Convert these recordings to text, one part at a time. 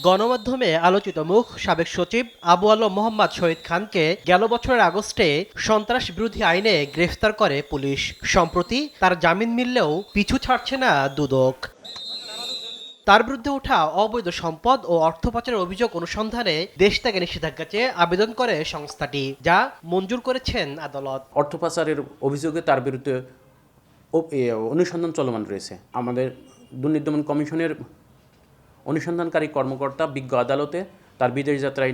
গণমাধ্যমে আলোচিত মুখ সাবেক সচিব আবু আলম মোহাম্মদ শহীদ খানকে গেল বছরের আগস্টে সন্ত্রাস বিরোধী আইনে গ্রেফতার করে পুলিশ। সম্প্রতি তার জামিন মিললেও পিছু ছাড়ছে না দুদক। তার বিরুদ্ধে ওঠা অবৈধ সম্পদ ও অর্থ পাচারের অভিযোগ অনুসন্ধানে দেশ থেকে নিষেধাজ্ঞা চেয়ে আবেদন করে সংস্থাটি, যা মঞ্জুর করেছেন আদালত। অর্থ পাচারের অভিযোগে তার বিরুদ্ধে অনুসন্ধান চলমান রয়েছে। আমাদের দুর্নীতি দমন কমিশনের অনুসন্ধানকারী কর্মকর্তা বিজ্ঞ আদালতে তার বিদেশ যাত্রায়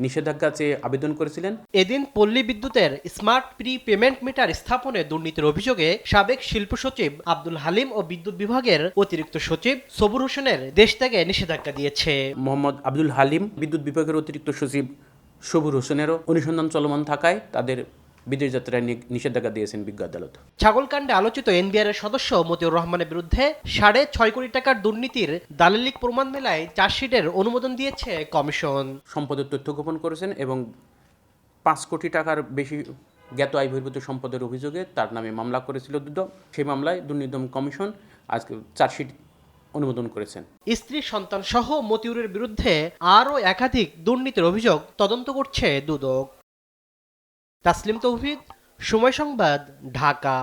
নিষেধাজ্ঞা চেয়ে আবেদন করেছিলেন। এদিন পল্লী বিদ্যুতের স্মার্ট প্রি পেমেন্ট মিটার স্থাপনে দুর্নীতির অভিযোগে সাবেক শিল্প সচিব আব্দুল হালিম ও বিদ্যুৎ বিভাগের অতিরিক্ত সচিব সবুর হোসেনের দেশ থেকে নিষেধাজ্ঞা দিয়েছে। মোহাম্মদ আব্দুল হালিম, বিদ্যুৎ বিভাগের অতিরিক্ত সচিব সবুর হোসেনেরও অনুসন্ধান চলমান থাকায় তাদের বিদেশ যাত্রায় নিষেধাজ্ঞা দিয়েছেন বিজ্ঞ আদালত। ছাগলকাণ্ডে আলোচিত এনবিআর এর সদস্য মতিউর রহমানের বিরুদ্ধে 6.5 কোটি টাকার দুর্নীতির দালালিক প্রমাণ মেলায় চার্জশিটের অনুমোদন দিয়েছে কমিশন। সম্পদের তথ্য গোপন করেছেন এবং 5 কোটি টাকার বেশি জ্ঞাত আয় বহির্ভূত সম্পদের অভিযোগে তার নামে মামলা করেছিল দুদক। সেই মামলায় দুর্নীতি দমন কমিশন আজকে চার্জশিট অনুমোদন করেছেন। স্ত্রী সন্তান সহ মতিউরের বিরুদ্ধে আরও একাধিক দুর্নীতির অভিযোগ তদন্ত করছে দুদক। তাসলিম তৌহিদ, সময় সংবাদ, ঢাকা।